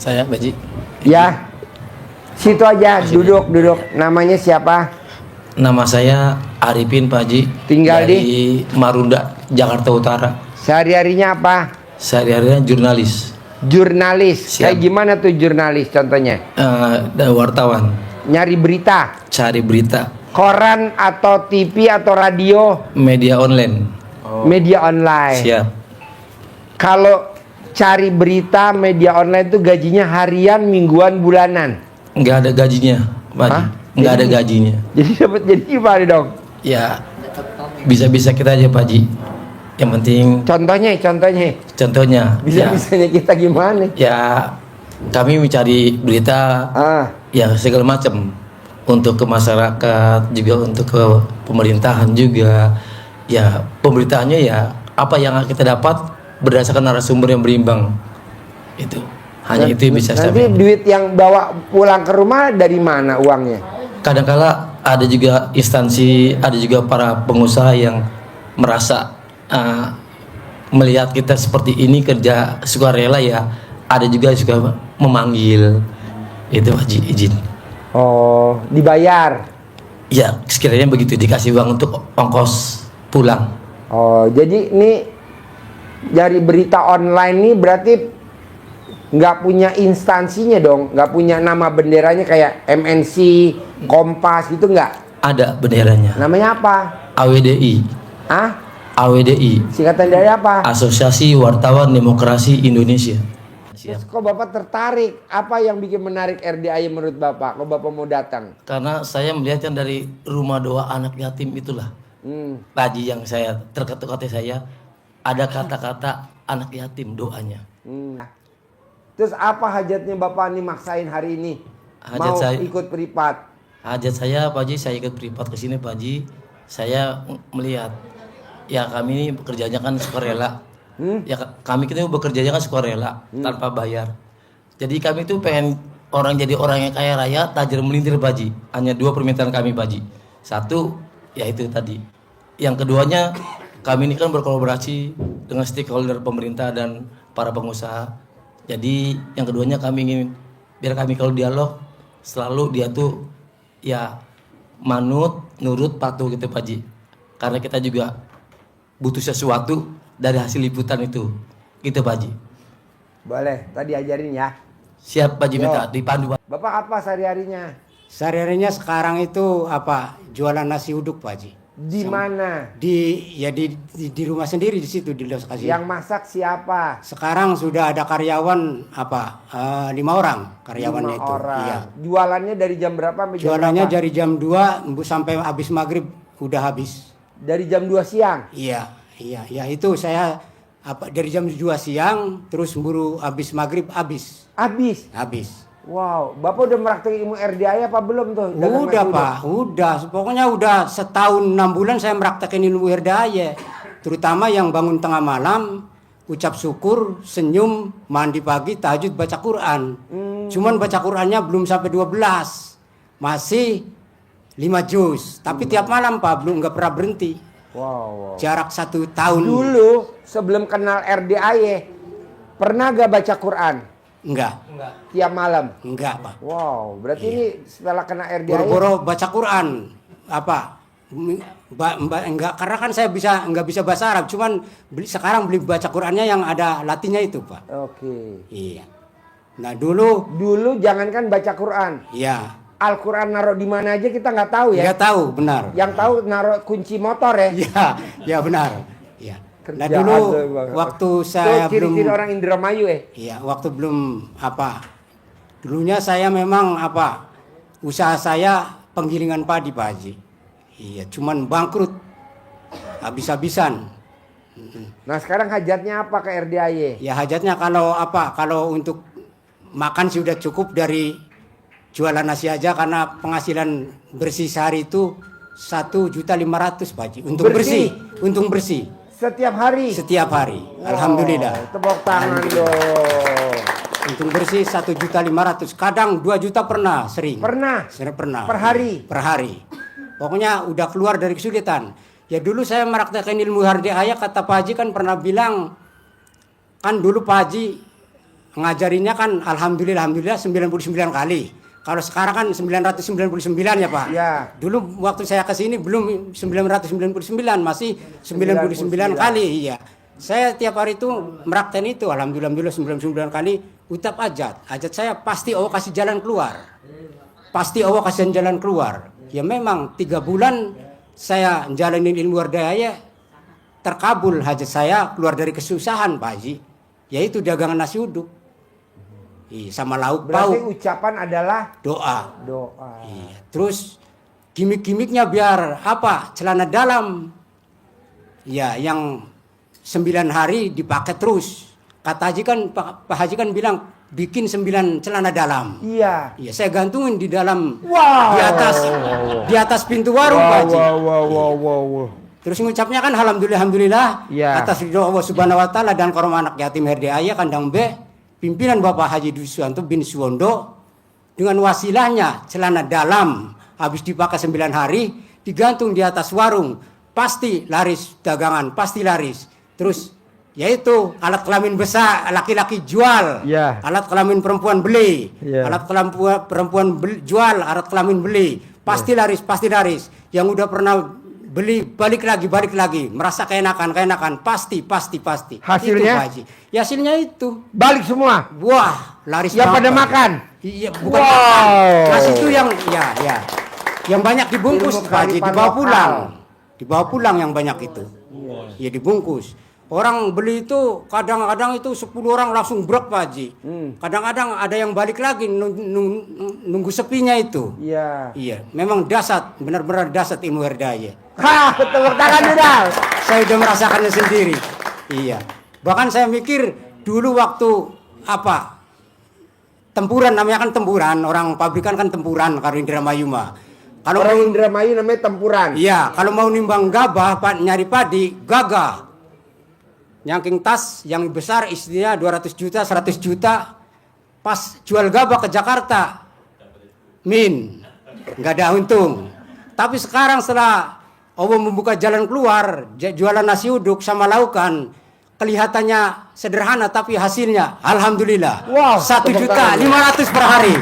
Saya Pak Haji. Ya, situ aja, duduk. Namanya siapa? Nama saya Arifin Pak Haji. Tinggal di Marunda, Jakarta Utara. Sehari-harinya apa? Sehari-harinya jurnalis. Jurnalis. Siap. Kayak gimana tuh jurnalis contohnya? Dan wartawan. Nyari berita. Cari berita. Koran atau TV atau radio? Media online. Media online. Siap. Kalau cari berita media online itu gajinya harian, mingguan, bulanan? Nggak ada gajinya Pak Haji. Hah? Nggak ada gajinya. Jadi dapat jadi gimana dong? Ya bisa-bisa kita aja Pak Haji. Yang penting Contohnya. contohnya Bisa-bisanya kita gimana? ya kami mencari berita ya segala macam untuk ke masyarakat juga, untuk ke pemerintahan juga. Ya pemberitaannya ya apa yang kita dapat berdasarkan narasumber yang berimbang. Itu hanya itu yang bisa saya Nanti bilang. duit yang bawa pulang ke rumah dari mana uangnya? Kadangkala ada juga instansi, ada juga para pengusaha yang merasa melihat kita seperti ini kerja sukarela, ya ada juga yang suka memanggil itu Haji izin. Oh, dibayar. Ya sekiranya begitu, dikasih uang untuk ongkos pulang. Oh, jadi ini dari berita online nih berarti nggak punya instansinya dong, nggak punya nama benderanya kayak MNC, Kompas gitu nggak? Ada benderanya. Namanya apa? AWDI. AWDI. Singkatan dari apa? Asosiasi Wartawan Demokrasi Indonesia. Terus kok Bapak tertarik? Apa yang bikin menarik RDAY menurut Bapak? Kok Bapak mau datang? Karena saya melihatnya dari rumah doa anak yatim itulah. Tadi yang saya terketuk hati saya, ada kata-kata anak yatim doanya. Terus apa hajatnya Bapak nih maksain hari ini? Hajat mau saya- ikut privat? Hajat saya Pak Haji, saya ikut privat ke sini Pak Haji. Saya melihat ya kami ini bekerjanya kan sukarela. Ya kami itu bekerjanya kan sukarela tanpa bayar. Jadi kami tuh pengen jadi orang yang kaya raya, tajir melintir Pak Haji. Hanya dua permintaan kami Pak Haji. Satu ya itu tadi. Yang keduanya, kami ini kan berkolaborasi dengan stakeholder pemerintah dan para pengusaha. Jadi yang keduanya kami ingin biar kami kalau dialog selalu dia tuh ya manut, nurut, patuh gitu Pak Haji. Karena kita juga butuh sesuatu dari hasil liputan itu. Gitu Pak Haji. Boleh, tadi ajarin ya. Siap Pak Haji, minta dipandu Pak. Bapak apa sehari-harinya? Sehari-harinya sekarang itu apa? Jualan nasi uduk Pak Haji. Di mana? Di rumah sendiri di situ di lokasi. Yang masak siapa? Sekarang sudah ada karyawan 5 orang karyawannya 5 itu. orang. Iya. Jualannya dari jam berapa sampai jam Jualannya berapa? dari jam 2 sampai habis maghrib udah habis. Dari jam 2 siang. Iya. Ya itu saya dari jam 2 siang terus buru habis maghrib habis. Habis. Wow, Bapak udah meraktek ilmu RDAY apa belum tuh? Dagang Udah nasi Pak, udah. Pokoknya udah setahun 6 bulan saya meraktekin ilmu RDAY. Terutama yang bangun tengah malam, ucap syukur, senyum, mandi pagi, tahajud, baca Quran. Cuman baca Qurannya belum sampai 12. Masih 5 juz. Tapi tiap malam Pak, belum nggak pernah berhenti. Wow. Jarak 1 tahun. Dulu sebelum kenal RDAY, pernah gak baca Quran? Enggak. Tiap malam? Enggak Pak. Wow, berarti ini setelah kena RDAY. Boro-boro baca Quran. Apa? Enggak, karena kan saya nggak bisa bahasa Arab, cuman sekarang beli baca Qurannya yang ada Latinnya itu Pak. Oke. Iya. Nah dulu Jangankan baca Quran, ya Al-Quran naruh di mana aja kita nggak tahu ya. nggak tahu benar. Yang tahu naruh kunci motor ya. Iya, ya benar. Iya. Nah Kerjaan dulu tuh, Bang. waktu Tuh saya belum, ciri-ciri orang Indramayu ya. iya waktu belum apa, dulunya saya memang apa, usaha saya penggilingan padi Pak Haji. Iya, cuman bangkrut, habis-habisan. Nah sekarang hajatnya apa ke RDAY? Ya hajatnya kalau untuk makan sudah cukup dari jualan nasi aja, karena penghasilan bersih sehari itu 1.500.000 Pak Haji. Untung bersih, untung bersih. Setiap hari? Setiap hari. Alhamdulillah. Tepuk tangan dong. Untung bersih 1.500.000. Kadang 2 juta pernah, sering. Pernah? Pernah. Per hari? Per hari. Pokoknya udah keluar dari kesulitan. Ya dulu saya meraktekin ilmu RDAY, kata Pak Haji kan pernah bilang, kan dulu Pak Haji ngajarinya kan alhamdulillah 99 kali. Kalau sekarang kan 999 ya Pak. Ya. Dulu waktu saya ke sini belum 999, masih 99 kali. Iya. Saya tiap hari itu merakten itu, alhamdulillah 99 kali ucap ajat. Ajat saya pasti Allah kasih jalan keluar. Pasti Allah kasih jalan keluar. Ya memang 3 bulan saya jalanin ilmu wardaya, terkabul hajat saya keluar dari kesusahan Pak Haji. Yaitu dagangan nasi uduk. Sama lauk Berarti pauk. ucapan adalah Doa. doa. Iya. Terus gimmick-gimmicknya biar apa? Celana dalam. Ya, yang 9 hari dipakai terus. Kata Haji kan, Pak Haji kan bilang bikin 9 celana dalam. Iya. Iya, saya gantungin di dalam Wow. di atas pintu warung Pak Haji. Wow. Terus ngucapnya kan alhamdulillah Iya. atas ridho Allah Subhanahu wa taala dan karom anak yatim Herdaya Kandang B, pimpinan Bapak Haji Dwi Suwanto bin Suwondo dengan wasilahnya celana dalam habis dipakai 9 hari digantung di atas warung, pasti laris dagangan, pasti laris. Terus yaitu alat kelamin besar laki-laki jual, Iya. alat kelamin perempuan beli, Iya. alat kelamin perempuan jual, alat kelamin beli, pasti laris, pasti laris. Yang udah pernah beli balik lagi, merasa keenakan, pasti. Hasilnya? Itu, Pak Haji. Ya, hasilnya itu, Balik semua. wah laris Yang banget, pada Pak Haji. makan? Iya, bukan Wow. makan. Nasi itu yang yang banyak dibungkus Ilmu Pak Haji, kearifan dibawa lokal. pulang, dibawa pulang yang banyak itu. Iya dibungkus. Orang beli itu kadang-kadang itu 10 orang langsung brok Pak Haji. Kadang-kadang ada yang balik lagi nunggu sepinya itu. Iya. Iya, memang dasar, benar-benar dasar ilmu Herdaya. Hah, tepuk tangan udah. Saya udah merasakannya sendiri. Iya. Bahkan saya mikir dulu waktu apa? Tempuran, namanya kan tempuran, orang pabrikan kan tempuran kalau Indramayu mah. Kalau Orang mau, Indramayu namanya tempuran. iya, kalau mau nimbang gabah, Pak, nyari padi, gagah. Nyangking tas yang besar istrinya 200 juta, 100 juta. Pas jual gabah ke Jakarta, nggak ada untung. Tapi sekarang setelah Allah membuka jalan keluar, jualan nasi uduk sama laukan, kelihatannya sederhana tapi hasilnya alhamdulillah. Wow, 1.500.000 per hari.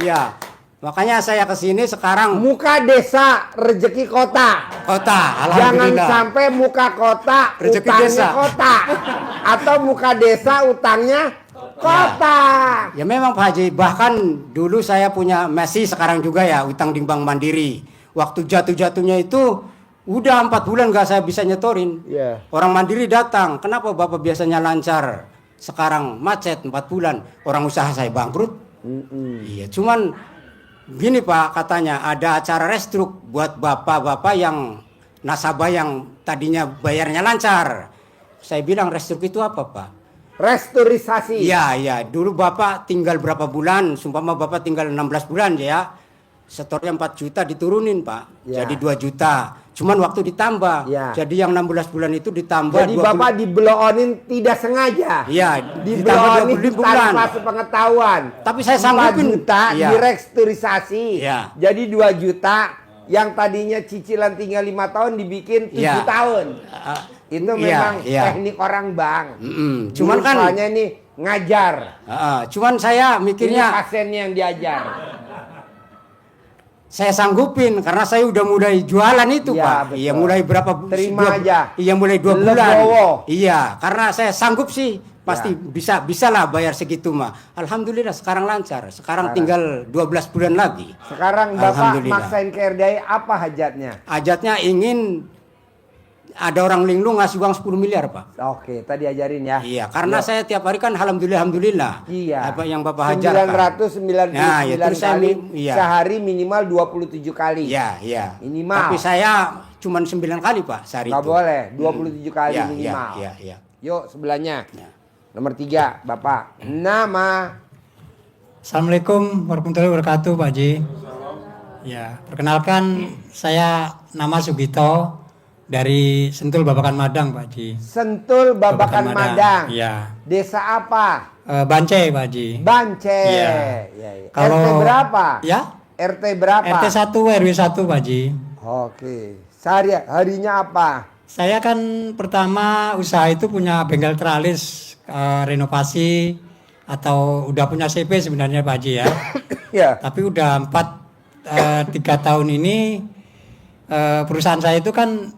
Ya, makanya saya kesini sekarang Muka desa, rezeki kota. kota, Jangan alhamdulillah. sampai muka kota, Rezeki utangnya desa. kota. Atau muka desa, utangnya kota. Ya memang Pak Haji, bahkan dulu saya punya masih sekarang juga ya utang di Bank Mandiri. Waktu jatuh-jatuhnya itu udah 4 bulan gak saya bisa nyetorin. Iya. Orang Mandiri datang, kenapa Bapak biasanya lancar? Sekarang macet 4 bulan, orang usaha saya bangkrut. Iya, cuman gini Pak, katanya ada acara restruk buat bapak-bapak yang nasabah yang tadinya bayarnya lancar. Saya bilang restruk itu apa Pak? Restrukturisasi. Iya, dulu Bapak tinggal berapa bulan, sumpama Bapak tinggal 16 bulan ya. Setornya 4 juta diturunin Pak, Ya. jadi 2 juta. Cuman waktu ditambah, Ya. jadi yang 16 bulan itu ditambah. Jadi 20 Bapak dibeloonin tidak sengaja. Iya, ditambah Dibeloonin 20 bulan. tanpa sepengetahuan. Tapi saya 4 sanggupin. juta Iya. direstrukturisasi. Iya. Jadi 2 juta yang tadinya cicilan tinggal 5 tahun dibikin 7 Iya. tahun. Itu Iya, memang iya. teknik orang bank. Cuman kan, soalnya ini ngajar. cuman saya Ini mikirnya pasiennya yang diajar. saya sanggupin karena saya udah mulai jualan itu Iya, Pak. betul. Iya mulai berapa Terima dua- aja. Iya mulai 2 bulan. Legowo. Iya, karena saya sanggup sih pasti Ya. bisa lah bayar segitu mah. Alhamdulillah sekarang lancar. Sekarang tinggal 12 bulan lagi. Sekarang Bapak Alhamdulillah. maksain ke Herdaya apa hajatnya? Hajatnya ingin ada orang linglung ngasih uang 10 miliar Pak. Oke, tadi ajarin ya. Iya, karena saya tiap hari kan alhamdulillah. Iya. Apa yang Bapak hajarkan. 999 Nah, ya, terus saya kali, iya. sehari minimal 27 kali. Iya. Minimal. Tapi saya cuman 9 kali Pak sehari Nggak itu. boleh, 27 kali Iya, minimal. Iya. Yuk, sebelahnya. Ya. Nomor 3, Bapak. Nama. Assalamualaikum warahmatullahi wabarakatuh, Pak Haji. Ya, perkenalkan saya nama Sugito dari Sentul Babakan Madang, Pak Haji. Sentul Babakan Madang. Iya. Desa apa? Bance, Pak Haji. Bance. Iya. Ya, ya. Kalau RT berapa? Ya, RT berapa? RT 1 RW 1, Pak Haji. Oke. Harinya apa? Saya kan pertama usaha itu punya bengkel teralis renovasi atau udah punya CP sebenarnya Pak Haji ya. Ya. Tapi udah 3 tahun ini perusahaan saya itu kan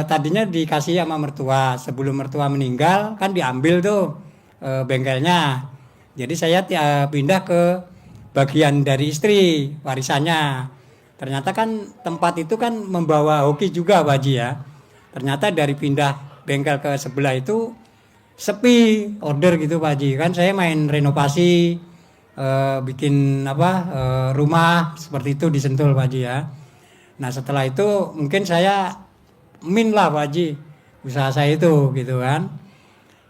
tadinya dikasih sama mertua. Sebelum mertua meninggal kan diambil tuh bengkelnya. Jadi saya pindah ke bagian dari istri warisannya. Ternyata kan tempat itu kan membawa hoki juga Pak Haji ya. Ternyata dari pindah bengkel ke sebelah itu sepi order gitu Pak Haji. Kan saya main renovasi, bikin rumah seperti itu di Sentul Pak Haji ya. Nah setelah itu mungkin saya lah Pak Haji usaha saya itu gitu kan.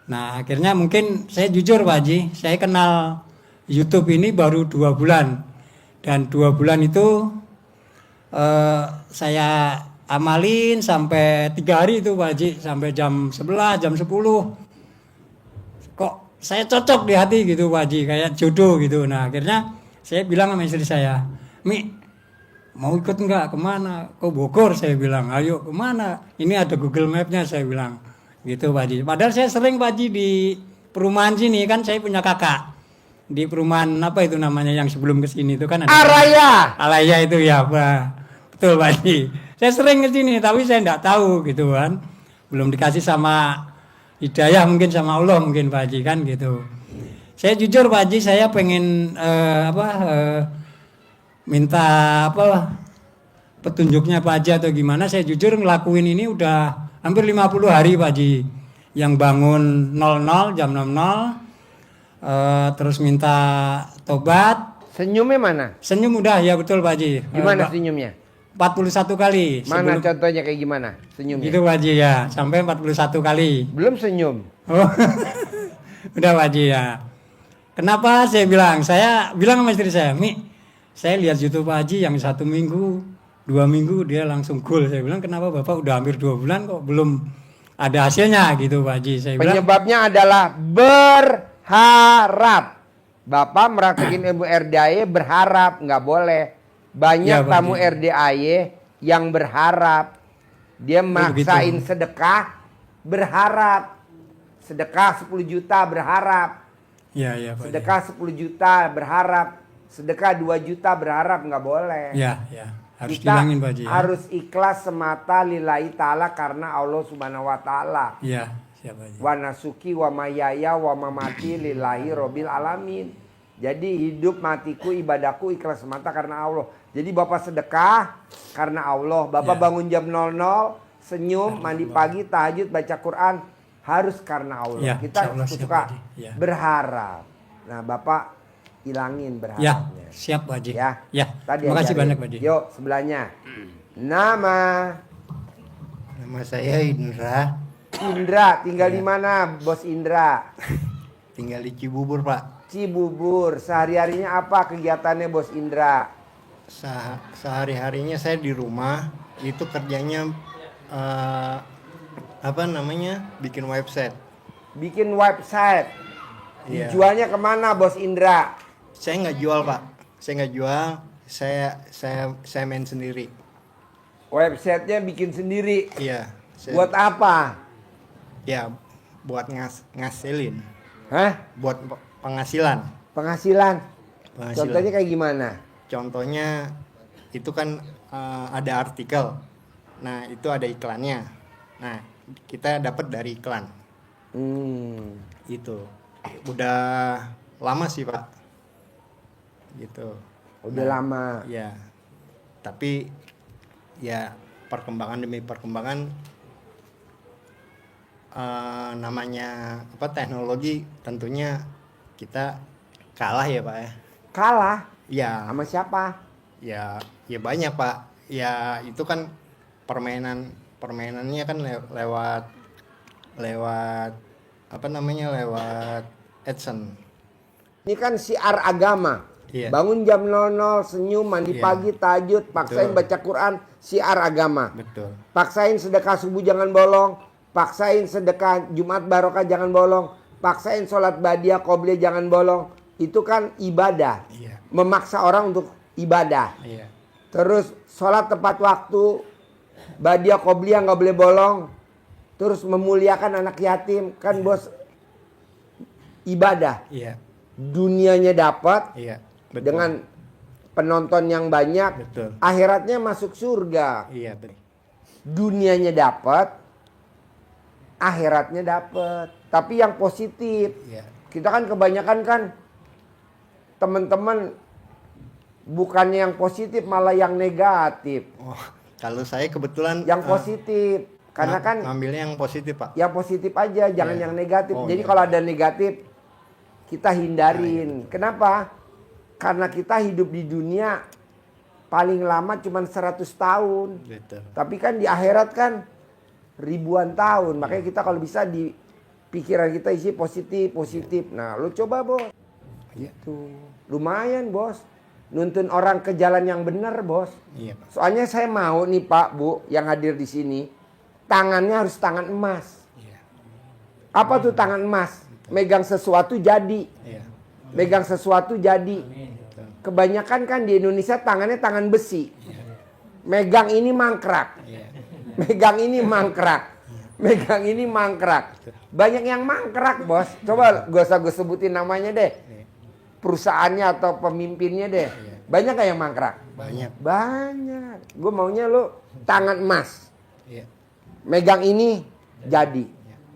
Nah akhirnya mungkin saya jujur Pak Haji, saya kenal YouTube ini baru 2 bulan. Dan 2 bulan itu saya amalin sampai 3 hari itu Pak Haji, sampai jam 11, jam 10. Kok saya cocok di hati gitu Pak Haji, kayak jodoh gitu. Nah akhirnya saya bilang sama istri saya, Mi mau ikut enggak kemana? Ke Bogor saya bilang, ayo kemana? Ini ada Google Map-nya saya bilang gitu Pak Haji. Padahal saya sering Pak Haji di perumahan sini kan, saya punya kakak di perumahan apa itu namanya yang sebelum ke sini itu kan ada Alaya itu ya Pak. Betul Pak Haji. Saya sering ke sini tapi saya enggak tahu gitu kan. Belum dikasih sama hidayah mungkin sama Allah mungkin Pak Haji kan gitu. Saya jujur Pak Haji, saya pengen minta petunjuknya Pak Haji atau gimana. Saya jujur ngelakuin ini udah hampir 50 hari Pak Haji. Yang bangun 00 jam 00 terus minta tobat. Senyumnya mana? Senyum udah ya betul Pak Haji. Gimana senyumnya? 41 kali. Mana contohnya kayak gimana senyumnya? Gitu Pak Haji ya, sampai 41 kali. Belum senyum. Oh. Udah Pak Haji ya. Kenapa saya bilang sama istri saya, Mi, saya lihat YouTube Pak Haji yang 1 minggu, 2 minggu dia langsung goal. Saya bilang kenapa Bapak udah hampir 2 bulan kok belum ada hasilnya gitu Pak Haji. Saya bilang penyebabnya adalah berharap. Bapak merasakin ilmu RDAY berharap, nggak boleh. Banyak Ya, Pak tamu Haji. RDAY yang berharap. Dia maksain begitu. sedekah, berharap. Sedekah 10 juta berharap. ya Pak Haji. Sedekah 10 juta berharap. Sedekah 2 juta berharap, nggak boleh. Ya, harus Kita dihilangin Pak Haji. Ya. harus ikhlas semata lillahi ta'ala karena Allah subhanahu wa ta'ala. Iya, siap Pak Haji. Wa nasuki wa mayaya wa mamati lillahi robbil alamin. Jadi hidup matiku ibadahku ikhlas semata karena Allah. Jadi Bapak sedekah karena Allah. Bapak Ya. bangun jam 00, senyum, mandi pagi, tahajud, baca Quran harus karena Allah. Ya, Kita insya Allah siap, suka Pak Haji. Ya. berharap. Nah, Bapak hilangin Ya, berharapnya. siap Pak Haji. Ya. Ya. Tadi Terima kasih ajarin. banyak Pak Haji. Yuk, sebelahnya. Nama Nama saya Indra, Indra, tinggal di mana, Bos Indra? tinggal di Cibubur Pak. Cibubur. Sehari-harinya apa kegiatannya Bos Indra? Sehari-harinya saya di rumah, itu kerjanya bikin website. Bikin website. Iya. Dijualnya kemana Bos Indra? Saya nggak jual Pak, saya nggak jual, saya main sendiri. Websitenya bikin sendiri. Iya. Buat apa? Ya buat ngasilin, Hah? buat penghasilan. Penghasilan. Penghasilan. Contohnya kayak gimana? Contohnya itu kan ada artikel, nah itu ada iklannya, nah kita dapat dari iklan. Itu udah lama sih Pak, gitu. Udah lama. Ya, tapi ya perkembangan demi perkembangan, namanya teknologi, tentunya kita kalah ya Pak ya. Kalah Ya, sama siapa? ya banyak Pak. Ya itu kan permainannya kan lewat lewat AdSense. Ini kan siar agama. Iya. Bangun jam 00, senyum, mandi Iya. pagi, tahajud, paksain Betul. baca Quran, siar agama. Betul. Paksain sedekah subuh jangan bolong, paksain sedekah Jumat barokah jangan bolong, paksain sholat badiah qobliyah jangan bolong. Itu kan ibadah. Iya. Memaksa orang untuk ibadah. Iya. Terus sholat tepat waktu, badiah qobliyah nggak boleh bolong. Terus memuliakan anak yatim, kan Bos ibadah. Iya. Dunianya dapat Iya. Betul. dengan penonton yang banyak, Betul. akhiratnya masuk surga. Iya, betul. Dunianya dapat, akhiratnya dapat. Tapi yang positif. Iya. Kita kan kebanyakan kan teman-teman bukannya yang positif malah yang negatif. Oh, kalau saya kebetulan Yang positif. Karena kan ngambilnya yang positif, Pak. yang positif aja, jangan Iya. yang negatif. Oh, Jadi iya. kalau ada negatif kita hindarin. Kenapa? Karena kita hidup di dunia paling lama cuma 100 tahun. Betul. Tapi kan di akhirat kan ribuan tahun. Makanya kita kalau bisa di pikiran kita isi positif, positif. Nah, lu coba, Bos. Gitu. Lumayan, Bos. Nuntun orang ke jalan yang benar, Bos. Iya, Pak. Soalnya saya mau nih, Pak, Bu, yang hadir di sini, tangannya harus tangan emas. Iya. Apa tuh tangan emas? Megang sesuatu jadi. Iya. Megang sesuatu jadi. Kebanyakan kan di Indonesia tangannya tangan besi. Megang ini mangkrak. Iya. Megang ini mangkrak. Megang ini mangkrak. Banyak yang mangkrak, Bos. Coba gak usah gue sebutin namanya deh. Perusahaannya atau pemimpinnya deh. Banyak gak yang mangkrak? Banyak. Banyak. Gue maunya lu tangan emas. Iya. Megang ini jadi.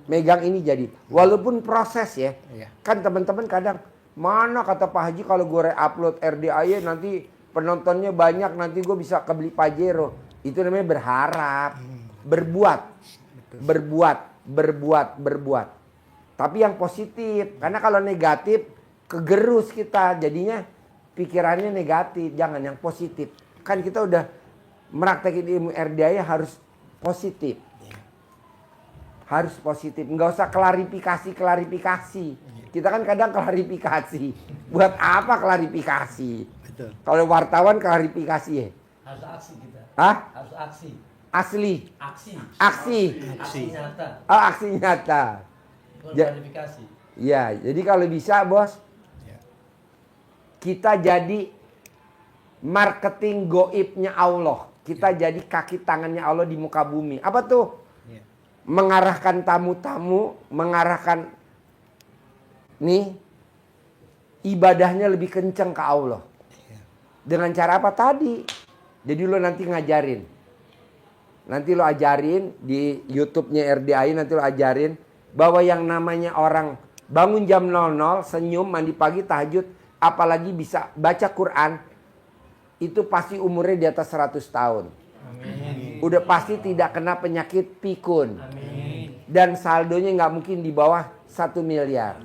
Megang ini jadi. Walaupun proses ya. Iya. Kan teman-teman kadang, mana kata Pak Haji kalau gue re-upload RDAY nanti penontonnya banyak, nanti gue bisa kebeli Pajero. Itu namanya berharap. Berbuat. Berbuat. Tapi yang positif. Karena kalau negatif, kegerus kita. Jadinya pikirannya negatif. Jangan yang positif. Kan kita udah meraktekin ilmu RDAY harus positif. Harus positif. Nggak usah klarifikasi. Kita kan kadang klarifikasi. Buat apa klarifikasi? Betul. Kalau wartawan klarifikasi ya. Harus aksi kita. Hah? Harus aksi. Asli. Aksi. Aksi. Aksi nyata. Oh, aksi nyata. Bukan Ja- klarifikasi. Ya, jadi kalau bisa, Bos, Iya. kita jadi marketing goibnya Allah. Kita jadi kaki tangannya Allah di muka bumi. Apa tuh? Iya. Mengarahkan tamu-tamu, mengarahkan nih ibadahnya lebih kenceng ke Allah. Dengan cara apa tadi? Jadi lo nanti ngajarin. Nanti lo ajarin di YouTube-nya RDAI, nanti lo ajarin bahwa yang namanya orang bangun jam 00, senyum, mandi pagi, tahajud, apalagi bisa baca Quran, itu pasti umurnya di atas 100 tahun. Amin. Udah pasti tidak kena penyakit pikun. Amin. Dan saldonya nggak mungkin di bawah 1 miliar.